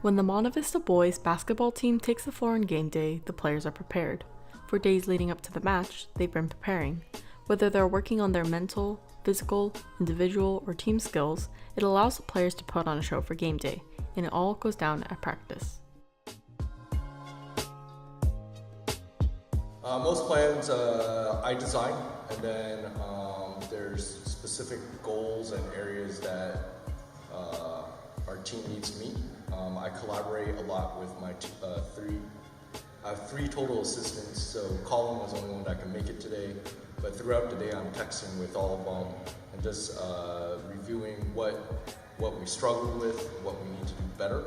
When the Monte Vista boys basketball team takes the floor on game day, the players are prepared. For days leading up to the match, they've been preparing. Whether they're working on their mental, physical, individual, or team skills, it allows the players to put on a show for game day, and it all goes down at practice. Most plans I design, and then there's specific goals and areas that our team needs to meet. I collaborate a lot with my I have three total assistants, so Colin was the only one that can make it today, but throughout the day I'm texting with all of them and just reviewing what we struggled with, what we need to do better,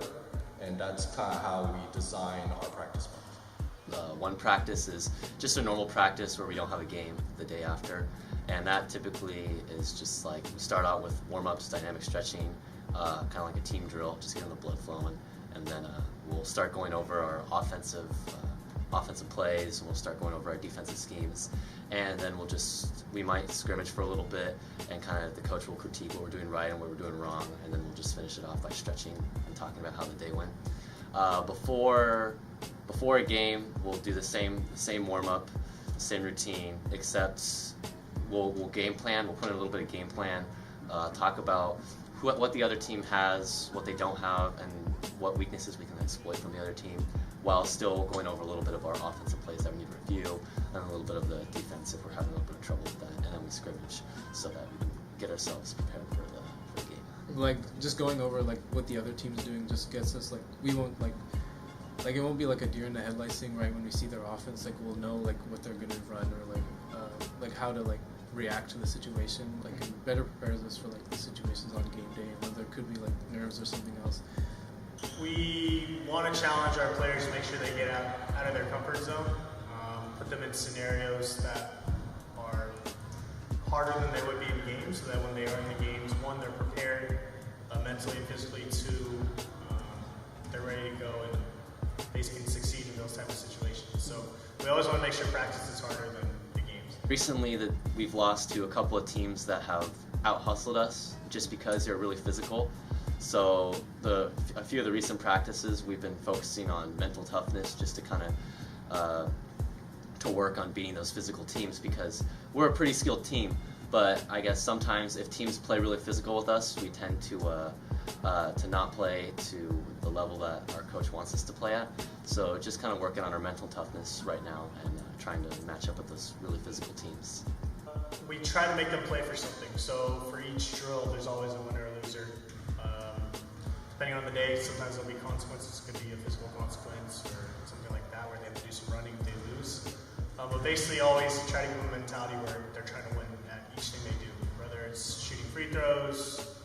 and that's kind of how we design our practice plans. One practice is just a normal practice where we don't have a game the day after, and that typically is just like we start out with warm-ups, dynamic stretching, kind of like a team drill, just getting the blood flowing, and then we'll start going over our offensive plays, and we'll start going over our defensive schemes, and then we might scrimmage for a little bit, and kind of the coach will critique what we're doing right and what we're doing wrong, and then we'll just finish it off by stretching and talking about how the day went. Before a game, we'll do the same warm-up, same routine, except we'll game plan. We'll put in a little bit of game plan, talk about what the other team has, what they don't have, and what weaknesses we can exploit from the other team, while still going over a little bit of our offensive plays that we need to review, and a little bit of the defense if we're having a little bit of trouble with that, and then we scrimmage so that we can get ourselves prepared for the game. Like just going over like what the other team's doing just gets us like we won't like it won't be like a deer in the headlights thing, right? When we see their offense, like we'll know like what they're gonna run or like how to like react to the situation. Like it better prepares us for like the situations on game day, and whether it could be like nerves or something else. We want to challenge our players to make sure they get out of their comfort zone, put them in scenarios that are harder than they would be in games, so that when they are in the games, one, they're prepared mentally and physically, two, they're ready to go and basically succeed in those types of situations. So we always want to make sure practice is harder than the games. Recently, we've lost to a couple of teams that have out-hustled us just because they're really physical. So a few of the recent practices, we've been focusing on mental toughness just to kind of to work on beating those physical teams, because we're a pretty skilled team. But I guess sometimes if teams play really physical with us, we tend to not play to the level that our coach wants us to play at. So just kind of working on our mental toughness right now and trying to match up with those really physical teams. We try to make them play for something. So for each drill, there's always a winner or loser. Depending on the day, sometimes there'll be consequences. It could be a physical consequence or something like that, where they have to do some running if they lose. But basically always try to give them a mentality where they're trying to win at each thing they do. Whether it's shooting free throws,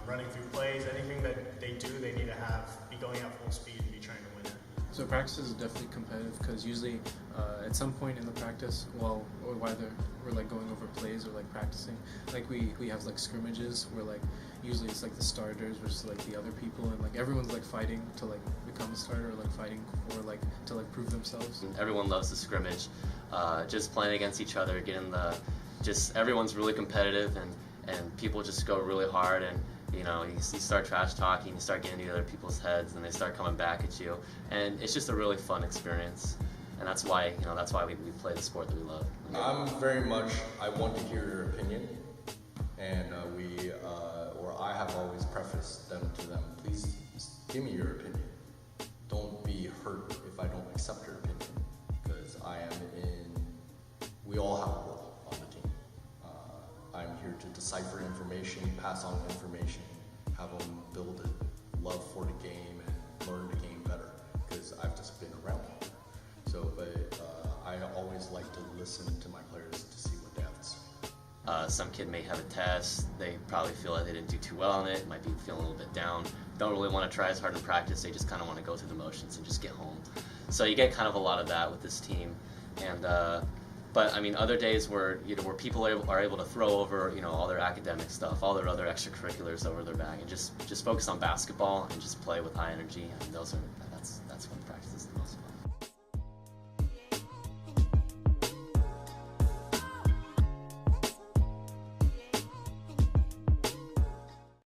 running through plays, anything that they do, they need to be going at full speed and be trying to win it. So practice is definitely competitive because usually at some point in the practice, or whether we're like going over plays or like practicing, like we have like scrimmages where like usually it's like the starters versus like the other people, and like everyone's like fighting to like become a starter, or like fighting for like to like prove themselves. Everyone loves the scrimmage, just playing against each other, everyone's really competitive, and people just go really hard, and you know, you start trash talking, you start getting into other people's heads, and they start coming back at you, and it's just a really fun experience, and that's why we play the sport that we love. I want to hear your opinion, and I have always prefaced them to them. Please give me your opinion. Don't be hurt if I don't accept your opinion, because we all have a role on the team. I'm here to decipher information, pass on information, have them build a love for the game and learn the game better, because I've just been around it. But I always like to listen to my players to see what they have to say. Some kid may have a test, they probably feel like they didn't do too well on it, might be feeling a little bit down, don't really want to try as hard in practice, they just kind of want to go through the motions and just get home. So you get kind of a lot of that with this team. And but I mean, other days where people are able to throw over all their academic stuff, all their other extracurriculars over their bag, and just focus on basketball and just play with high energy. And that's when practice is the most fun.